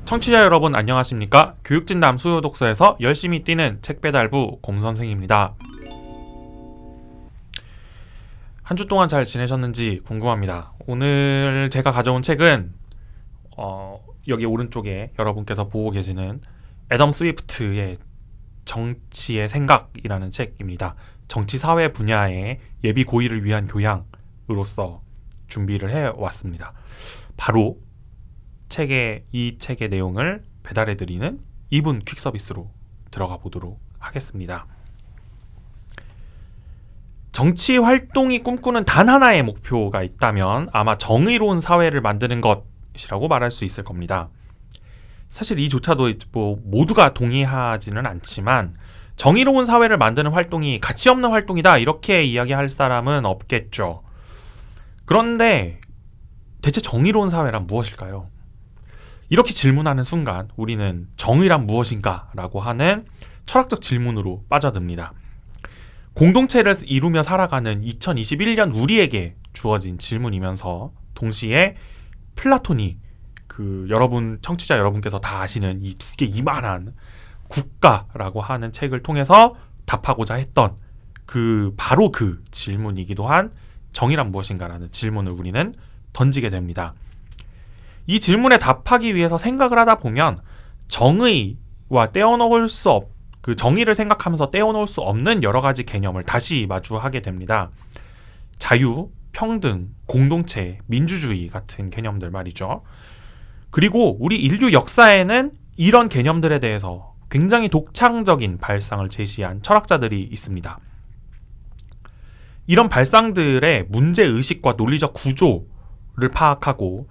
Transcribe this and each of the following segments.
청취자 여러분 안녕하십니까? 교육진담 수요독서에서 열심히 뛰는 책배달부 곰선생입니다. 한 주 동안 잘 지내셨는지 궁금합니다. 오늘 제가 가져온 책은 여기 오른쪽에 여러분께서 보고 계시는 애덤 스위프트의 정치의 생각이라는 책입니다. 정치사회 분야의 예비 고의를 위한 교양으로서 준비를 해왔습니다. 바로 이 책의 내용을 배달해드리는 2분 퀵 서비스로 들어가 보도록 하겠습니다. 정치 활동이 꿈꾸는 단 하나의 목표가 있다면 아마 정의로운 사회를 만드는 것이라고 말할 수 있을 겁니다. 사실 이조차도 모두가 동의하지는 않지만 정의로운 사회를 만드는 활동이 가치 없는 활동이다 이렇게 이야기할 사람은 없겠죠. 그런데 대체 정의로운 사회란 무엇일까요? 이렇게 질문하는 순간 우리는 정의란 무엇인가? 라고 하는 철학적 질문으로 빠져듭니다. 공동체를 이루며 살아가는 2021년 우리에게 주어진 질문이면서 동시에 플라톤이 청취자 여러분께서 다 아시는 이 두 개 이만한 국가라고 하는 책을 통해서 답하고자 했던 바로 그 질문이기도 한 정의란 무엇인가라는 질문을 우리는 던지게 됩니다. 이 질문에 답하기 위해서 생각을 하다 보면 정의와 정의를 생각하면서 떼어놓을 수 없는 여러 가지 개념을 다시 마주하게 됩니다. 자유, 평등, 공동체, 민주주의 같은 개념들 말이죠. 그리고 우리 인류 역사에는 이런 개념들에 대해서 굉장히 독창적인 발상을 제시한 철학자들이 있습니다. 이런 발상들의 문제의식과 논리적 구조를 파악하고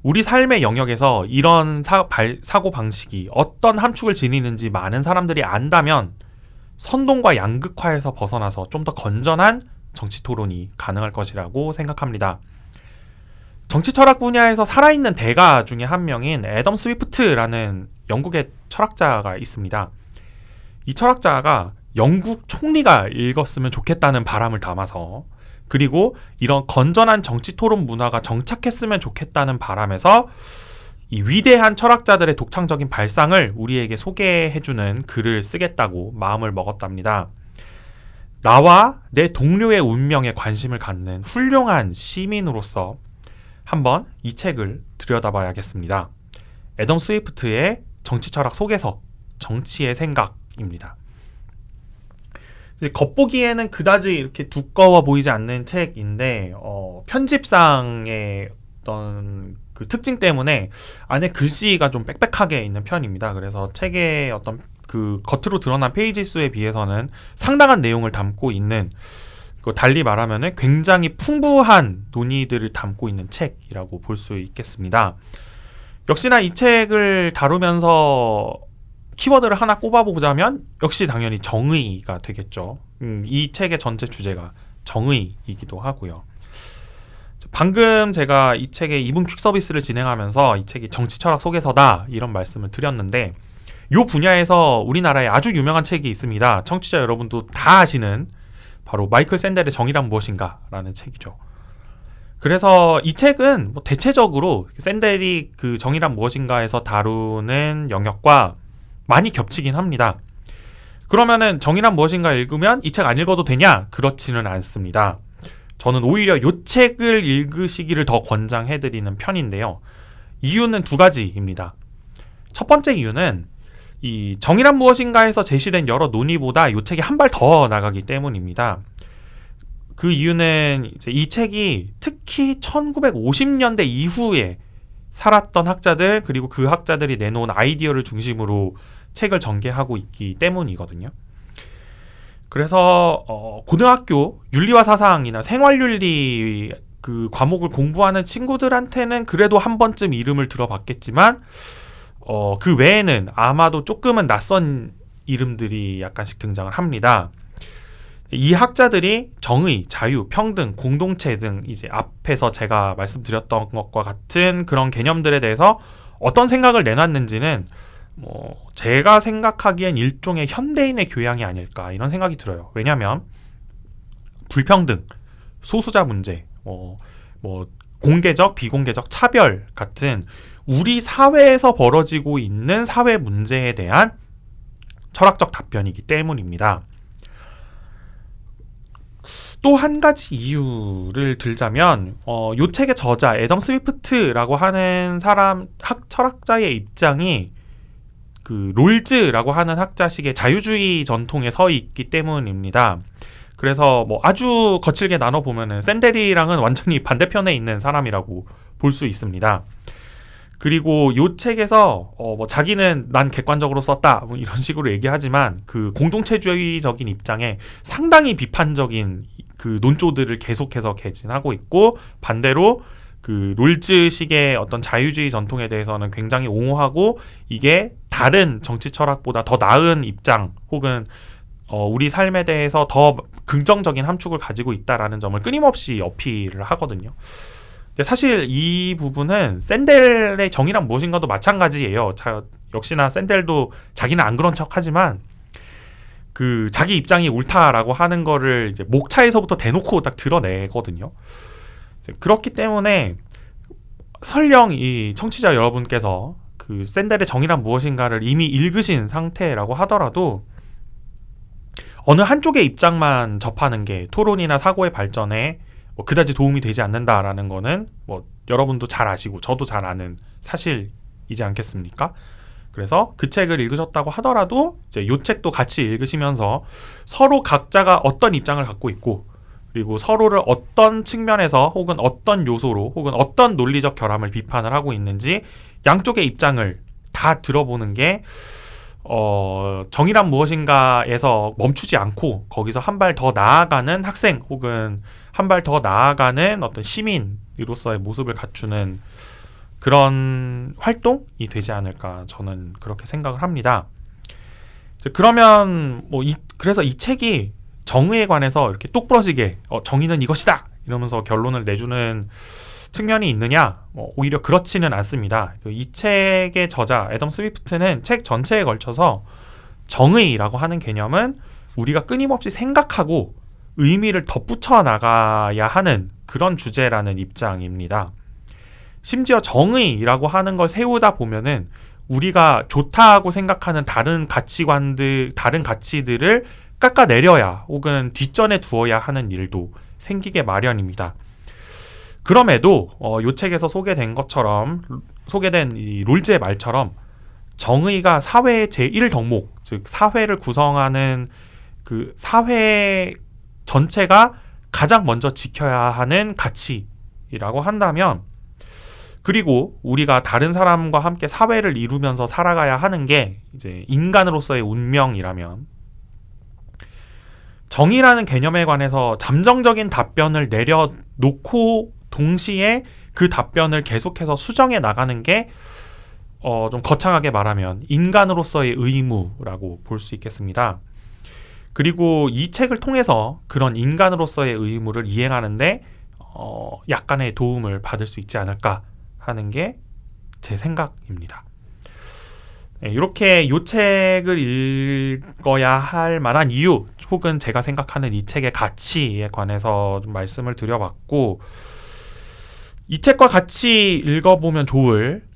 우리 삶의 영역에서 이런 사고방식이 어떤 함축을 지니는지 많은 사람들이 안다면 선동과 양극화에서 벗어나서 좀 더 건전한 정치 토론이 가능할 것이라고 생각합니다. 정치 철학 분야에서 살아있는 대가 중에 한 명인 애덤 스위프트라는 영국의 철학자가 있습니다. 이 철학자가 영국 총리가 읽었으면 좋겠다는 바람을 담아서 그리고 이런 건전한 정치 토론 문화가 정착했으면 좋겠다는 바람에서 이 위대한 철학자들의 독창적인 발상을 우리에게 소개해주는 글을 쓰겠다고 마음을 먹었답니다. 나와 내 동료의 운명에 관심을 갖는 훌륭한 시민으로서 한번 이 책을 들여다봐야겠습니다. 애덤 스위프트의 정치 철학 속에서 정치의 생각입니다. 겉보기에는 그다지 이렇게 두꺼워 보이지 않는 책인데 편집상의 어떤 그 특징 때문에 안에 글씨가 좀 빽빽하게 있는 편입니다. 그래서 책의 어떤 그 겉으로 드러난 페이지 수에 비해서는 상당한 내용을 담고 있는, 달리 말하면 굉장히 풍부한 논의들을 담고 있는 책이라고 볼 수 있겠습니다. 역시나 이 책을 다루면서 키워드를 하나 꼽아보자면 역시 당연히 정의가 되겠죠. 이 책의 전체 주제가 정의이기도 하고요. 방금 제가 이 책의 2분 퀵 서비스를 진행하면서 이 책이 정치 철학 속에서다 이런 말씀을 드렸는데 이 분야에서 우리나라에 아주 유명한 책이 있습니다. 청취자 여러분도 다 아시는 바로 마이클 샌델의 정의란 무엇인가 라는 책이죠. 그래서 이 책은 대체적으로 샌델이 그 정의란 무엇인가에서 다루는 영역과 많이 겹치긴 합니다. 그러면은 정의란 무엇인가 읽으면 이 책 안 읽어도 되냐? 그렇지는 않습니다. 저는 오히려 이 책을 읽으시기를 더 권장해드리는 편인데요. 이유는 두 가지입니다. 첫 번째 이유는 이 정의란 무엇인가에서 제시된 여러 논의보다 이 책이 한 발 더 나가기 때문입니다. 그 이유는 이제 이 책이 특히 1950년대 이후에 살았던 학자들 그리고 그 학자들이 내놓은 아이디어를 중심으로 책을 전개하고 있기 때문이거든요. 그래서 고등학교 윤리와 사상이나 생활윤리 그 과목을 공부하는 친구들한테는 그래도 한 번쯤 이름을 들어봤겠지만 그 외에는 아마도 조금은 낯선 이름들이 약간씩 등장을 합니다. 이 학자들이 정의, 자유, 평등, 공동체 등 이제 앞에서 제가 말씀드렸던 것과 같은 그런 개념들에 대해서 어떤 생각을 내놨는지는 제가 생각하기엔 일종의 현대인의 교양이 아닐까 이런 생각이 들어요. 왜냐하면 불평등, 소수자 문제, 공개적, 비공개적 차별 같은 우리 사회에서 벌어지고 있는 사회 문제에 대한 철학적 답변이기 때문입니다. 또 한 가지 이유를 들자면 요 책의 저자 애덤 스위프트라고 하는 철학자의 입장이 그 롤즈라고 하는 학자식의 자유주의 전통에 서 있기 때문입니다. 그래서 뭐 아주 거칠게 나눠보면은 샌델이랑은 완전히 반대편에 있는 사람이라고 볼 수 있습니다. 그리고 요 책에서 뭐 자기는 난 객관적으로 썼다 뭐 이런 식으로 얘기하지만 그 공동체주의적인 입장에 상당히 비판적인 그 논조들을 계속해서 개진하고 있고, 반대로 그 롤즈식의 어떤 자유주의 전통에 대해서는 굉장히 옹호하고 이게 다른 정치 철학보다 더 나은 입장 혹은 우리 삶에 대해서 더 긍정적인 함축을 가지고 있다라는 점을 끊임없이 어필을 하거든요. 사실 이 부분은 샌델의 정의란 무엇인가도 마찬가지예요. 역시나 샌델도 자기는 안 그런 척하지만 그 자기 입장이 옳다라고 하는 거를 이제 목차에서부터 대놓고 딱 드러내거든요. 그렇기 때문에 설령 이 청취자 여러분께서 그 샌델의 정의란 무엇인가를 이미 읽으신 상태라고 하더라도 어느 한쪽의 입장만 접하는 게 토론이나 사고의 발전에 그다지 도움이 되지 않는다라는 거는 뭐 여러분도 잘 아시고 저도 잘 아는 사실이지 않겠습니까? 그래서 그 책을 읽으셨다고 하더라도 이제 이 책도 같이 읽으시면서 서로 각자가 어떤 입장을 갖고 있고 그리고 서로를 어떤 측면에서 혹은 어떤 요소로 혹은 어떤 논리적 결함을 비판을 하고 있는지 양쪽의 입장을 다 들어보는 게 정의란 무엇인가에서 멈추지 않고 거기서 한 발 더 나아가는 학생 혹은 한 발 더 나아가는 어떤 시민으로서의 모습을 갖추는 그런 활동이 되지 않을까 저는 그렇게 생각을 합니다. 그러면 그래서 이 책이 정의에 관해서 이렇게 똑부러지게 정의는 이것이다 이러면서 결론을 내주는 측면이 있느냐? 오히려 그렇지는 않습니다. 이 책의 저자 애덤 스위프트는 책 전체에 걸쳐서 정의라고 하는 개념은 우리가 끊임없이 생각하고 의미를 덧붙여 나가야 하는 그런 주제라는 입장입니다. 심지어 정의라고 하는 걸 세우다 보면은 우리가 좋다고 생각하는 다른 가치들을 깎아내려야 혹은 뒷전에 두어야 하는 일도 생기게 마련입니다. 그럼에도 이 책에서 소개된 이 롤즈의 말처럼 정의가 사회의 제1덕목, 즉 사회를 구성하는 그 사회 전체가 가장 먼저 지켜야 하는 가치라고 한다면, 그리고 우리가 다른 사람과 함께 사회를 이루면서 살아가야 하는 게 이제 인간으로서의 운명이라면, 정의라는 개념에 관해서 잠정적인 답변을 내려놓고 동시에 그 답변을 계속해서 수정해 나가는 게 좀 거창하게 말하면 인간으로서의 의무라고 볼 수 있겠습니다. 그리고 이 책을 통해서 그런 인간으로서의 의무를 이행하는데 약간의 도움을 받을 수 있지 않을까 하는 게 제 생각입니다. 이렇게 이 책을 읽어야 할 만한 이유 혹은 제가 생각하는 이 책의 가치에 관해서 좀 말씀을 드려봤고, 이 책과 같이 읽어보면 좋을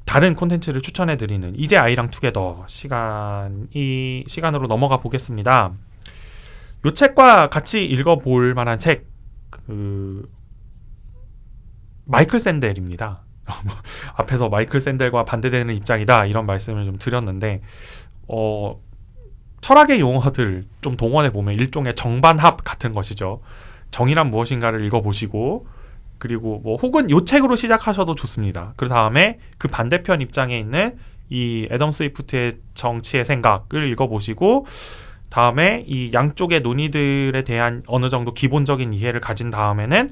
다른 콘텐츠를 추천해드리는 이제 아이랑 투게더 시간으로 넘어가 보겠습니다. 이 책과 같이 읽어볼 만한 책, 마이클 샌델입니다. 앞에서 마이클 샌델과 반대되는 입장이다 이런 말씀을 좀 드렸는데, 철학의 용어들 좀 동원해 보면 일종의 정반합 같은 것이죠. 정의란 무엇인가를 읽어보시고, 그리고 혹은 이 책으로 시작하셔도 좋습니다. 그 다음에 그 반대편 입장에 있는 이 애덤 스위프트의 정치의 생각을 읽어보시고, 다음에 이 양쪽의 논의들에 대한 어느 정도 기본적인 이해를 가진 다음에는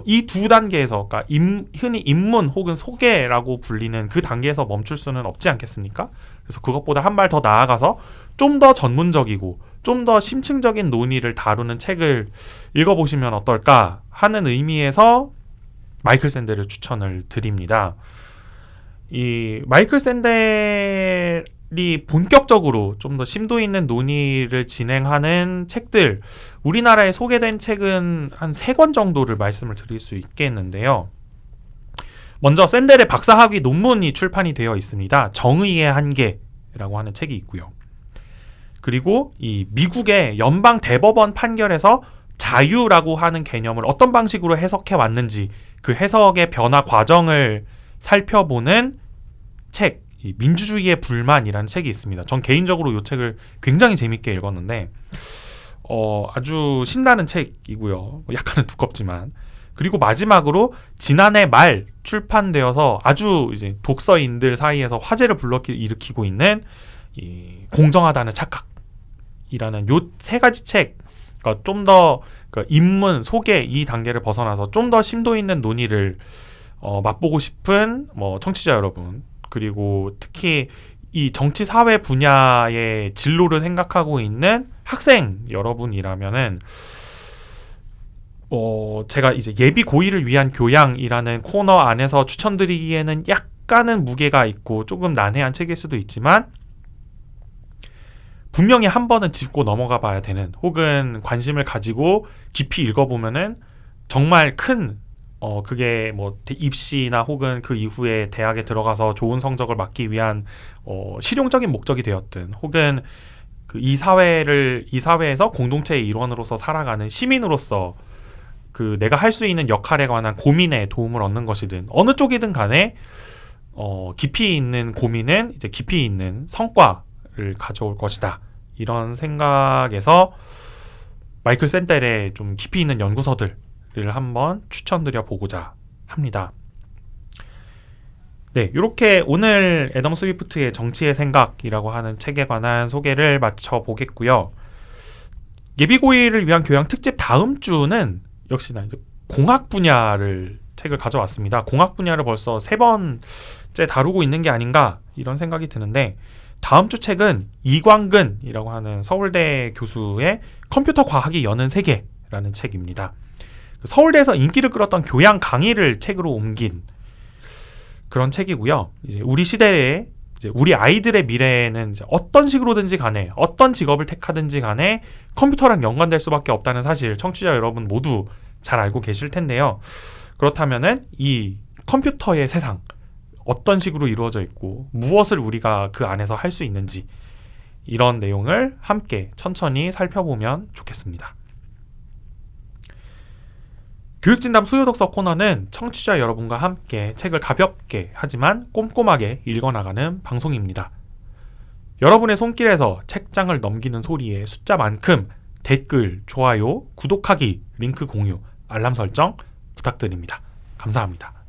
이 두 단계에서, 그러니까 흔히 입문 혹은 소개라고 불리는 그 단계에서 멈출 수는 없지 않겠습니까? 그래서 그것보다 한 발 더 나아가서 좀 더 전문적이고 좀 더 심층적인 논의를 다루는 책을 읽어보시면 어떨까 하는 의미에서 마이클 샌델을 추천을 드립니다. 이 마이클 샌델이 본격적으로 좀 더 심도 있는 논의를 진행하는 책들, 우리나라에 소개된 책은 한 3권 정도를 말씀을 드릴 수 있겠는데요. 먼저 샌델의 박사학위 논문이 출판이 되어 있습니다. 정의의 한계라고 하는 책이 있고요. 그리고 이 미국의 연방 대법원 판결에서 자유라고 하는 개념을 어떤 방식으로 해석해 왔는지 그 해석의 변화 과정을 살펴보는 책, 이 민주주의의 불만이라는 책이 있습니다. 전 개인적으로 이 책을 굉장히 재밌게 읽었는데 아주 신나는 책이고요. 약간은 두껍지만. 그리고 마지막으로 지난해 말 출판되어서 아주 이제 독서인들 사이에서 화제를 일으키고 있는 이 공정하다는 착각이라는 요 세 가지 책, 그러니까 좀 더 입문, 소개 이 단계를 벗어나서 좀 더 심도 있는 논의를 맛보고 싶은 청취자 여러분, 그리고 특히 이 정치 사회 분야의 진로를 생각하고 있는 학생 여러분이라면은 제가 이제 예비 고의를 위한 교양이라는 코너 안에서 추천드리기에는 약간은 무게가 있고 조금 난해한 책일 수도 있지만 분명히 한 번은 짚고 넘어가 봐야 되는, 혹은 관심을 가지고 깊이 읽어보면은 정말 큰 그게 입시나 혹은 그 이후에 대학에 들어가서 좋은 성적을 받기 위한 실용적인 목적이 되었든, 혹은 이 사회에서 공동체의 일원으로서 살아가는 시민으로서 그 내가 할 수 있는 역할에 관한 고민에 도움을 얻는 것이든 어느 쪽이든 간에 깊이 있는 고민은 이제 깊이 있는 성과를 가져올 것이다. 이런 생각에서 마이클 샌델의 좀 깊이 있는 연구서들을 한번 추천드려 보고자 합니다. 네, 이렇게 오늘 애덤 스위프트의 정치의 생각이라고 하는 책에 관한 소개를 마쳐 보겠고요. 예비고일을 위한 교양 특집 다음 주는 역시나 이제 공학 분야를 책을 가져왔습니다. 공학 분야를 벌써 3번째 다루고 있는 게 아닌가 이런 생각이 드는데, 다음 주 책은 이광근이라고 하는 서울대 교수의 컴퓨터 과학이 여는 세계라는 책입니다. 서울대에서 인기를 끌었던 교양 강의를 책으로 옮긴 그런 책이고요. 이제 우리 시대에 이제 우리 아이들의 미래에는 이제 어떤 식으로든지 간에 어떤 직업을 택하든지 간에 컴퓨터랑 연관될 수밖에 없다는 사실 청취자 여러분 모두 잘 알고 계실 텐데요. 그렇다면은 이 컴퓨터의 세상 어떤 식으로 이루어져 있고 무엇을 우리가 그 안에서 할 수 있는지, 이런 내용을 함께 천천히 살펴보면 좋겠습니다. 교육진담 수요독서 코너는 청취자 여러분과 함께 책을 가볍게 하지만 꼼꼼하게 읽어나가는 방송입니다. 여러분의 손길에서 책장을 넘기는 소리의 숫자만큼 댓글, 좋아요, 구독하기, 링크 공유, 알람 설정 부탁드립니다. 감사합니다.